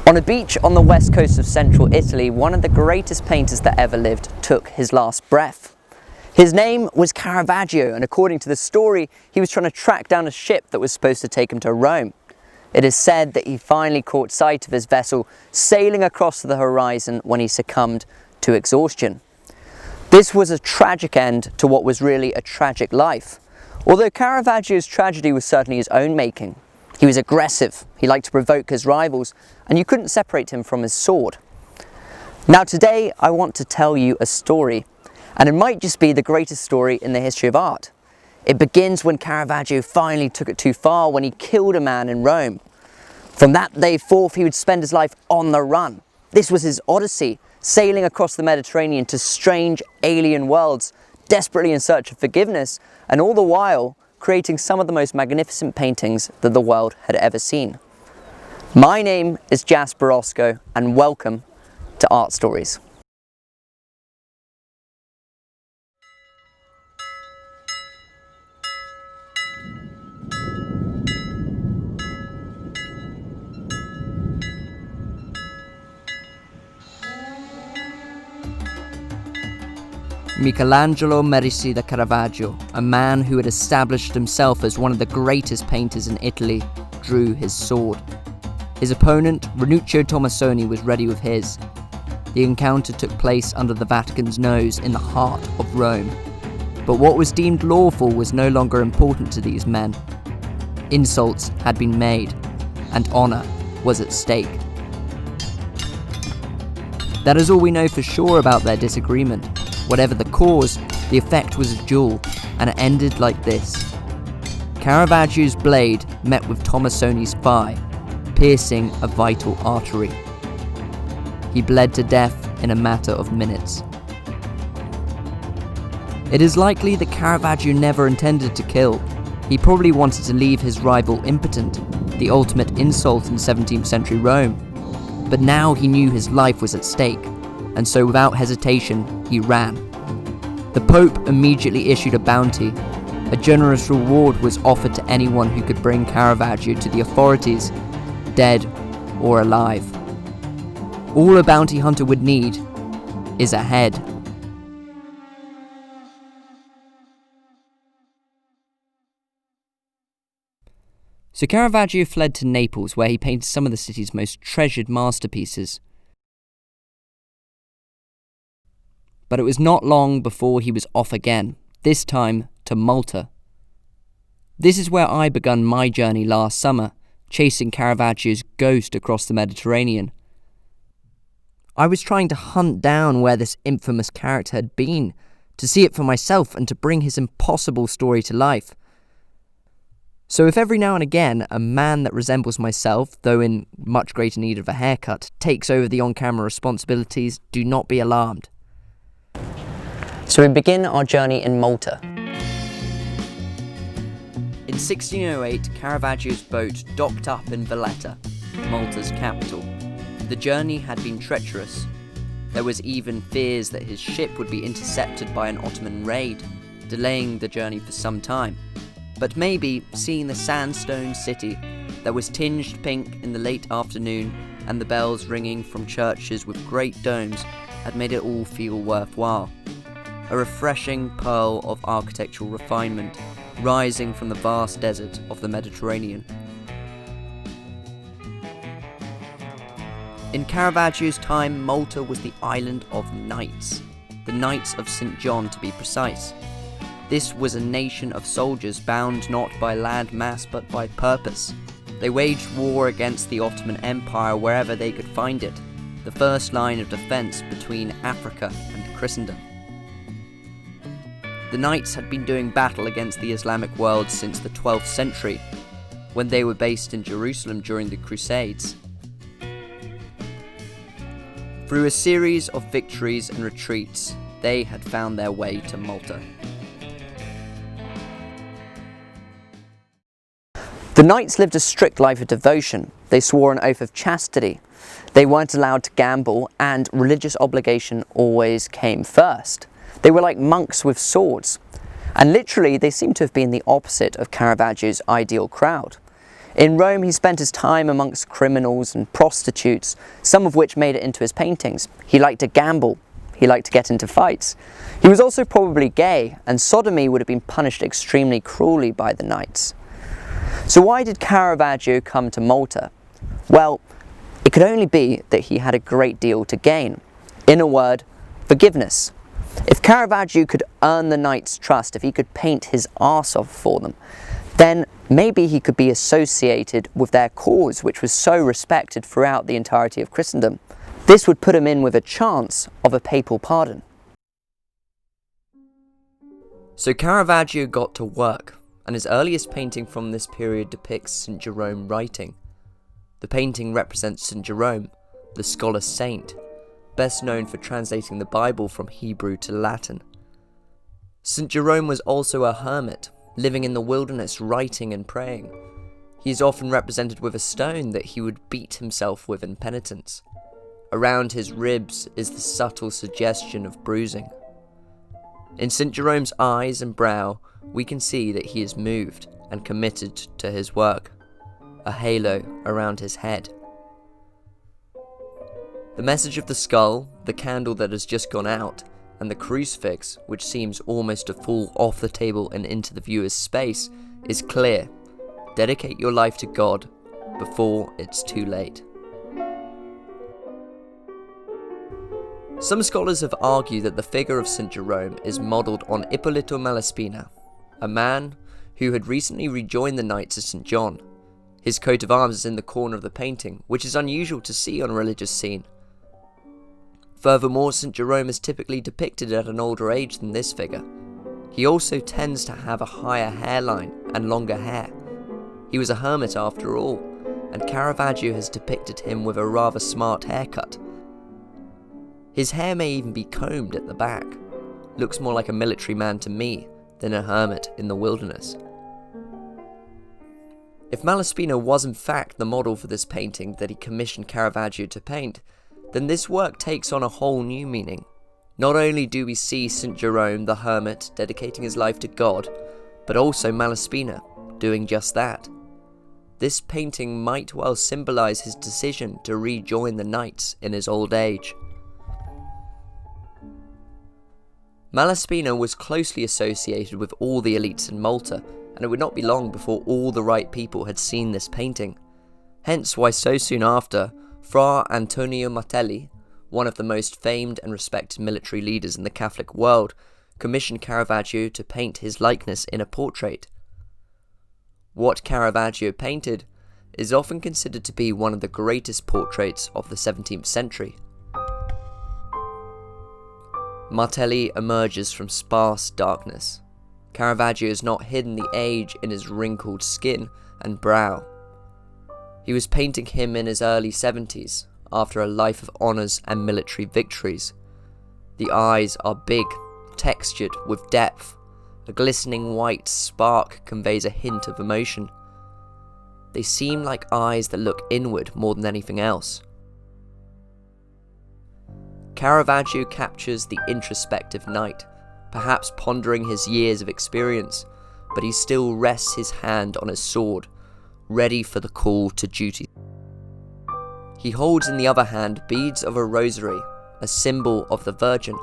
On a beach on the west coast of central Italy, one of the greatest painters that ever lived took his last breath. His name was Caravaggio, and according to the story, he was trying to track down a ship that was supposed to take him to Rome. It is said that he finally caught sight of his vessel sailing across the horizon when he succumbed to exhaustion. This was a tragic end to what was really a tragic life. Although Caravaggio's tragedy was certainly his own making. He was aggressive, he liked to provoke his rivals, and you couldn't separate him from his sword. Now today I want to tell you a story, and it might just be the greatest story in the history of art. It begins when Caravaggio finally took it too far, when he killed a man in Rome. From that day forth he would spend his life on the run. This was his odyssey, sailing across the Mediterranean to strange alien worlds, desperately in search of forgiveness, and all the while creating some of the most magnificent paintings that the world had ever seen. My name is Fiamma Roscoe, and welcome to Art Stories. Michelangelo Merisi da Caravaggio, a man who had established himself as one of the greatest painters in Italy, drew his sword. His opponent, Ranuccio Tomassoni, was ready with his. The encounter took place under the Vatican's nose in the heart of Rome. But what was deemed lawful was no longer important to these men. Insults had been made, and honour was at stake. That is all we know for sure about their disagreement. Whatever the cause, the effect was a duel, and it ended like this. Caravaggio's blade met with Tomassoni's thigh, piercing a vital artery. He bled to death in a matter of minutes. It is likely that Caravaggio never intended to kill. He probably wanted to leave his rival impotent, the ultimate insult in 17th century Rome. But now he knew his life was at stake, and so without hesitation, he ran. The Pope immediately issued a bounty. A generous reward was offered to anyone who could bring Caravaggio to the authorities, dead or alive. All a bounty hunter would need is a head. So Caravaggio fled to Naples, where he painted some of the city's most treasured masterpieces. But it was not long before he was off again, this time to Malta. This is where I began my journey last summer, chasing Caravaggio's ghost across the Mediterranean. I was trying to hunt down where this infamous character had been, to see it for myself and to bring his impossible story to life. So if every now and again a man that resembles myself, though in much greater need of a haircut, takes over the on-camera responsibilities, do not be alarmed. So we begin our journey in Malta. In 1608, Caravaggio's boat docked up in Valletta, Malta's capital. The journey had been treacherous. There was even fears that his ship would be intercepted by an Ottoman raid, delaying the journey for some time. But maybe, seeing the sandstone city that was tinged pink in the late afternoon and the bells ringing from churches with great domes had made it all feel worthwhile. A refreshing pearl of architectural refinement rising from the vast desert of the Mediterranean. In Caravaggio's time, Malta was the island of knights, the Knights of St. John to be precise. This was a nation of soldiers bound not by land mass but by purpose. They waged war against the Ottoman Empire wherever they could find it, the first line of defence between Africa and Christendom. The Knights had been doing battle against the Islamic world since the 12th century, when they were based in Jerusalem during the Crusades. Through a series of victories and retreats, they had found their way to Malta. The Knights lived a strict life of devotion. They swore an oath of chastity. They weren't allowed to gamble, and religious obligation always came first. They were like monks with swords, and literally they seem to have been the opposite of Caravaggio's ideal crowd. In Rome, he spent his time amongst criminals and prostitutes, some of which made it into his paintings. He liked to gamble. He liked to get into fights. He was also probably gay, and sodomy would have been punished extremely cruelly by the knights. So why did Caravaggio come to Malta? Well, it could only be that he had a great deal to gain. In a word, forgiveness. If Caravaggio could earn the knights' trust, if he could paint his arse off for them, then maybe he could be associated with their cause, which was so respected throughout the entirety of Christendom. This would put him in with a chance of a papal pardon. So Caravaggio got to work, and his earliest painting from this period depicts St. Jerome writing. The painting represents St. Jerome, the scholar saint, best known for translating the Bible from Hebrew to Latin. St. Jerome was also a hermit, living in the wilderness, writing and praying. He is often represented with a stone that he would beat himself with in penitence. Around his ribs is the subtle suggestion of bruising. In St. Jerome's eyes and brow, we can see that he is moved and committed to his work, a halo around his head. The message of the skull, the candle that has just gone out, and the crucifix, which seems almost to fall off the table and into the viewer's space, is clear. Dedicate your life to God before it's too late. Some scholars have argued that the figure of St. Jerome is modelled on Ippolito Malaspina, a man who had recently rejoined the Knights of St. John. His coat of arms is in the corner of the painting, which is unusual to see on a religious scene. Furthermore, St. Jerome is typically depicted at an older age than this figure. He also tends to have a higher hairline and longer hair. He was a hermit after all, and Caravaggio has depicted him with a rather smart haircut. His hair may even be combed at the back. Looks more like a military man to me than a hermit in the wilderness. If Malaspina was in fact the model for this painting that he commissioned Caravaggio to paint, then this work takes on a whole new meaning. Not only do we see St. Jerome the hermit dedicating his life to God, but also Malaspina doing just that. This painting might well symbolise his decision to rejoin the knights in his old age. Malaspina was closely associated with all the elites in Malta, and it would not be long before all the right people had seen this painting. Hence why so soon after, Fra Antonio Martelli, one of the most famed and respected military leaders in the Catholic world, commissioned Caravaggio to paint his likeness in a portrait. What Caravaggio painted is often considered to be one of the greatest portraits of the 17th century. Martelli emerges from sparse darkness. Caravaggio has not hidden the age in his wrinkled skin and brow. He was painting him in his early 70s, after a life of honours and military victories. The eyes are big, textured with depth. A glistening white spark conveys a hint of emotion. They seem like eyes that look inward more than anything else. Caravaggio captures the introspective knight, perhaps pondering his years of experience, but he still rests his hand on his sword, ready for the call to duty. He holds in the other hand beads of a rosary, a symbol of the Virgin,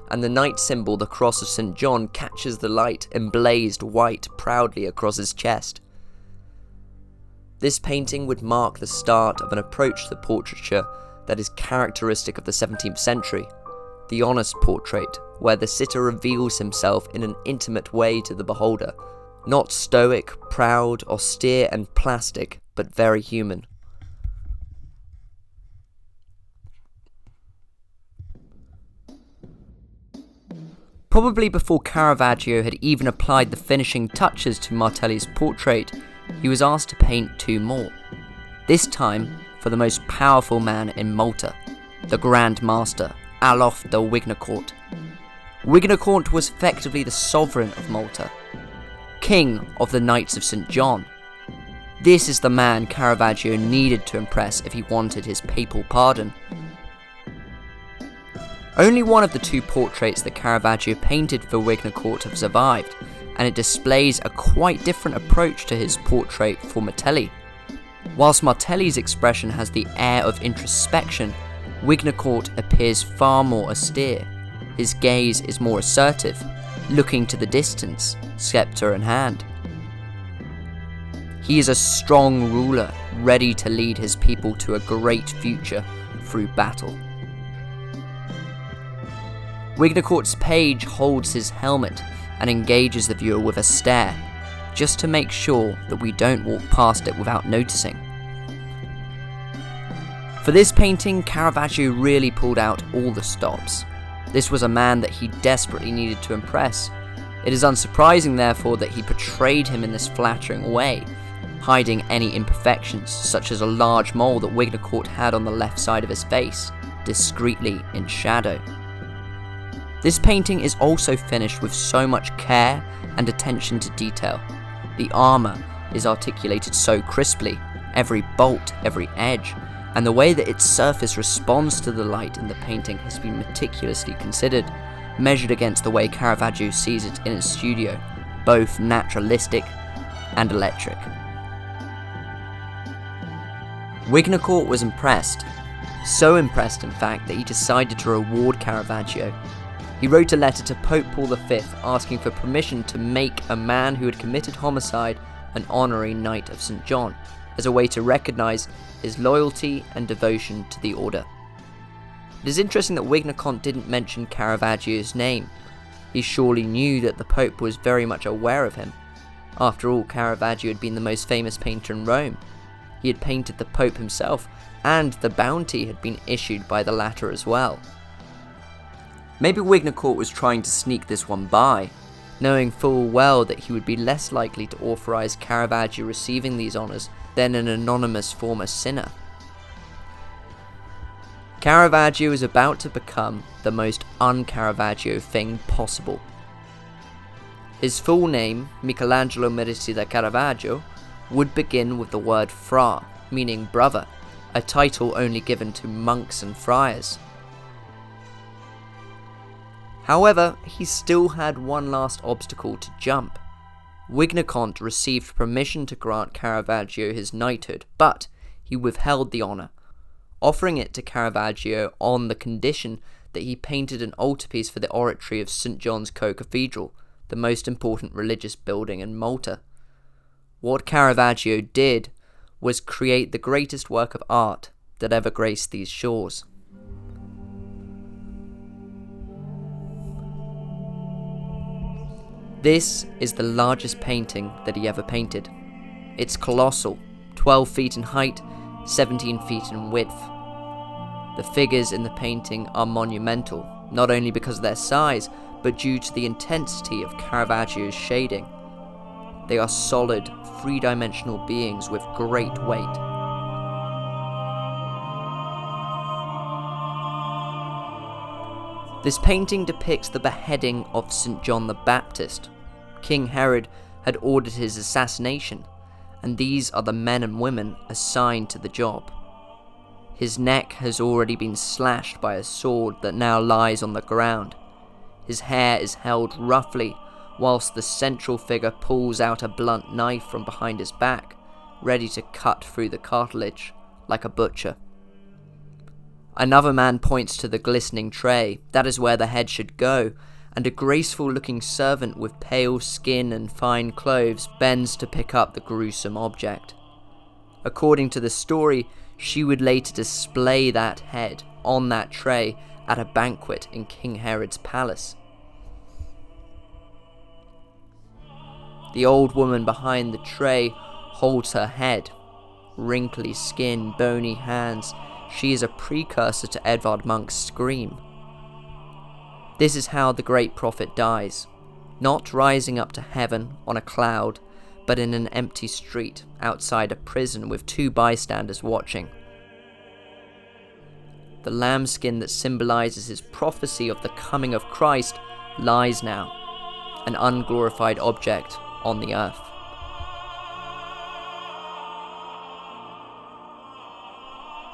and the knight symbol, the cross of St. John, catches the light emblazed white proudly across his chest. This painting would mark the start of an approach to portraiture that is characteristic of the 17th century, the honest portrait, where the sitter reveals himself in an intimate way to the beholder, not stoic, proud, austere and plastic, but very human. Probably before Caravaggio had even applied the finishing touches to Martelli's portrait, he was asked to paint two more. This time for the most powerful man in Malta, the Grand Master, Alof de Wignercourt. Wignercourt was effectively the sovereign of Malta, king of the Knights of St. John. This is the man Caravaggio needed to impress if he wanted his papal pardon. Only one of the two portraits that Caravaggio painted for Wignercourt have survived, and it displays a quite different approach to his portrait for Martelli. Whilst Martelli's expression has the air of introspection, Wignercourt appears far more austere. His gaze is more assertive, looking to the distance, sceptre in hand. He is a strong ruler, ready to lead his people to a great future through battle. Wignercourt's page holds his helmet and engages the viewer with a stare, just to make sure that we don't walk past it without noticing. For this painting, Caravaggio really pulled out all the stops. This was a man that he desperately needed to impress. It is unsurprising, therefore, that he portrayed him in this flattering way, hiding any imperfections, such as a large mole that Wignercourt had on the left side of his face, discreetly in shadow. This painting is also finished with so much care and attention to detail. The armour is articulated so crisply, every bolt, every edge, and the way that its surface responds to the light in the painting has been meticulously considered, measured against the way Caravaggio sees it in his studio, both naturalistic and electric. Wignercourt was impressed, so impressed in fact that he decided to reward Caravaggio. He wrote a letter to Pope Paul V asking for permission to make a man who had committed homicide an honorary Knight of St. John, as a way to recognise his loyalty and devotion to the order. It is interesting that Wignercourt didn't mention Caravaggio's name. He surely knew that the Pope was very much aware of him. After all, Caravaggio had been the most famous painter in Rome. He had painted the Pope himself, and the bounty had been issued by the latter as well. Maybe Wignercourt was trying to sneak this one by, knowing full well that he would be less likely to authorise Caravaggio receiving these honours than an anonymous former sinner. Caravaggio is about to become the most un-Caravaggio thing possible. His full name, Michelangelo Medici da Caravaggio, would begin with the word fra, meaning brother, a title only given to monks and friars. However, he still had one last obstacle to jump. Wignercourt received permission to grant Caravaggio his knighthood, but he withheld the honour, offering it to Caravaggio on the condition that he painted an altarpiece for the oratory of St. John's Co-Cathedral, the most important religious building in Malta. What Caravaggio did was create the greatest work of art that ever graced these shores. This is the largest painting that he ever painted. It's colossal, 12 feet in height, 17 feet in width. The figures in the painting are monumental, not only because of their size, but due to the intensity of Caravaggio's shading. They are solid, three-dimensional beings with great weight. This painting depicts the beheading of St. John the Baptist. King Herod had ordered his assassination, and these are the men and women assigned to the job. His neck has already been slashed by a sword that now lies on the ground. His hair is held roughly, whilst the central figure pulls out a blunt knife from behind his back, ready to cut through the cartilage like a butcher. Another man points to the glistening tray. That is where the head should go, and a graceful-looking servant with pale skin and fine clothes bends to pick up the gruesome object. According to the story, she would later display that head on that tray at a banquet in King Herod's palace. The old woman behind the tray holds her head. Wrinkly skin, bony hands. She is a precursor to Edvard Munch's Scream. This is how the great prophet dies, not rising up to heaven on a cloud, but in an empty street outside a prison with two bystanders watching. The lambskin that symbolizes his prophecy of the coming of Christ lies now, an unglorified object on the earth.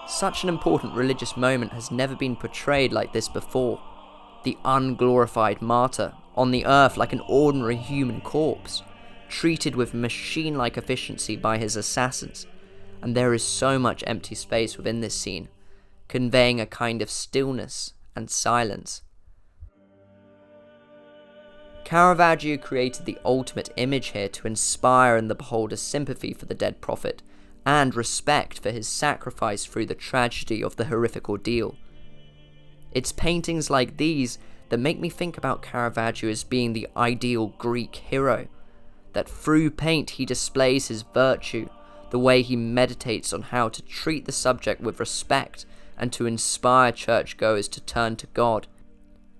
Such an important religious moment has never been portrayed like this before. The unglorified martyr on the earth like an ordinary human corpse, treated with machine-like efficiency by his assassins, and there is so much empty space within this scene, conveying a kind of stillness and silence. Caravaggio created the ultimate image here to inspire in the beholder sympathy for the dead prophet and respect for his sacrifice through the tragedy of the horrific ordeal. It's paintings like these that make me think about Caravaggio as being the ideal Greek hero, that through paint he displays his virtue, the way he meditates on how to treat the subject with respect and to inspire churchgoers to turn to God.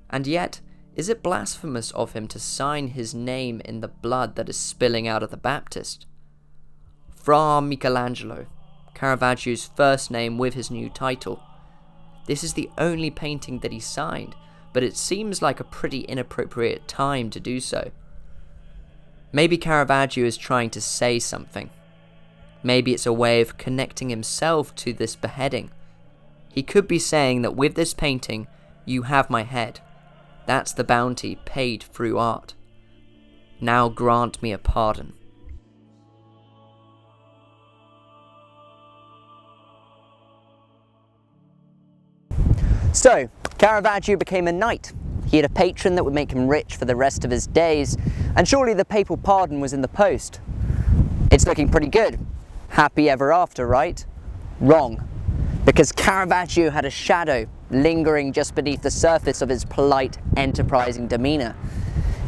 And yet, is it blasphemous of him to sign his name in the blood that is spilling out of the Baptist? Fra Michelangelo, Caravaggio's first name with his new title. This is the only painting that he signed, but it seems like a pretty inappropriate time to do so. Maybe Caravaggio is trying to say something. Maybe it's a way of connecting himself to this beheading. He could be saying that with this painting, you have my head. That's the bounty paid through art. Now grant me a pardon. So, Caravaggio became a knight. He had a patron that would make him rich for the rest of his days, and surely the papal pardon was in the post. It's looking pretty good. Happy ever after, right? Wrong. Because Caravaggio had a shadow lingering just beneath the surface of his polite, enterprising demeanour.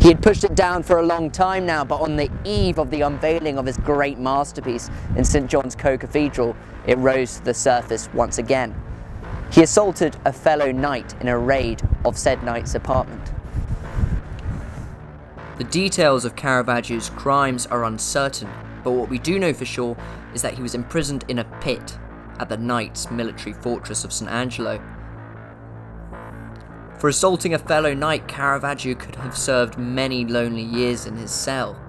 He had pushed it down for a long time now, but on the eve of the unveiling of his great masterpiece in St. John's Co-Cathedral, it rose to the surface once again. He assaulted a fellow knight in a raid of said knight's apartment. The details of Caravaggio's crimes are uncertain, but what we do know for sure is that he was imprisoned in a pit at the knight's military fortress of St. Angelo. For assaulting a fellow knight, Caravaggio could have served many lonely years in his cell.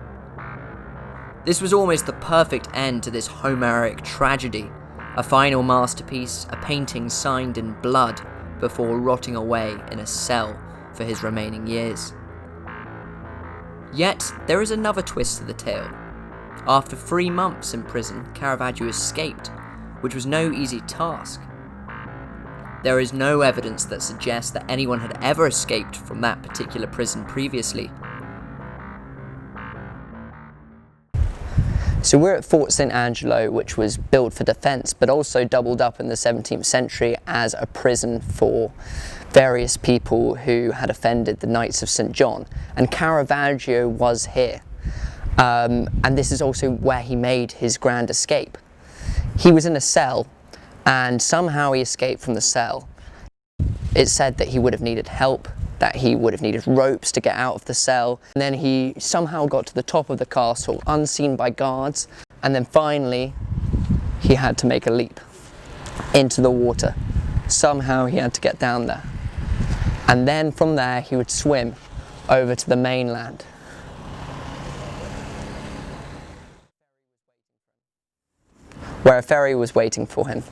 This was almost the perfect end to this Homeric tragedy, a final masterpiece, a painting signed in blood before rotting away in a cell for his remaining years. Yet, there is another twist to the tale. After 3 months in prison, Caravaggio escaped, which was no easy task. There is no evidence that suggests that anyone had ever escaped from that particular prison previously. So we're at Fort St. Angelo, which was built for defence, but also doubled up in the 17th century as a prison for various people who had offended the Knights of St. John. And Caravaggio was here. And this is also where he made his grand escape. He was in a cell, and somehow he escaped from the cell. It's said that he would have needed help, that he would have needed ropes to get out of the cell. And then he somehow got to the top of the castle, unseen by guards, and then finally he had to make a leap into the water. Somehow he had to get down there. And then from there he would swim over to the mainland. Where a ferry was waiting for him.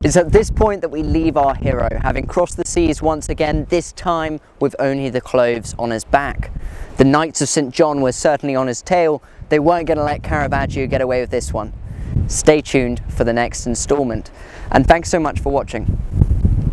It's at this point that we leave our hero, having crossed the seas once again, this time with only the clothes on his back. The Knights of St. John were certainly on his tail. They weren't going to let Caravaggio get away with this one. Stay tuned for the next instalment, and thanks so much for watching.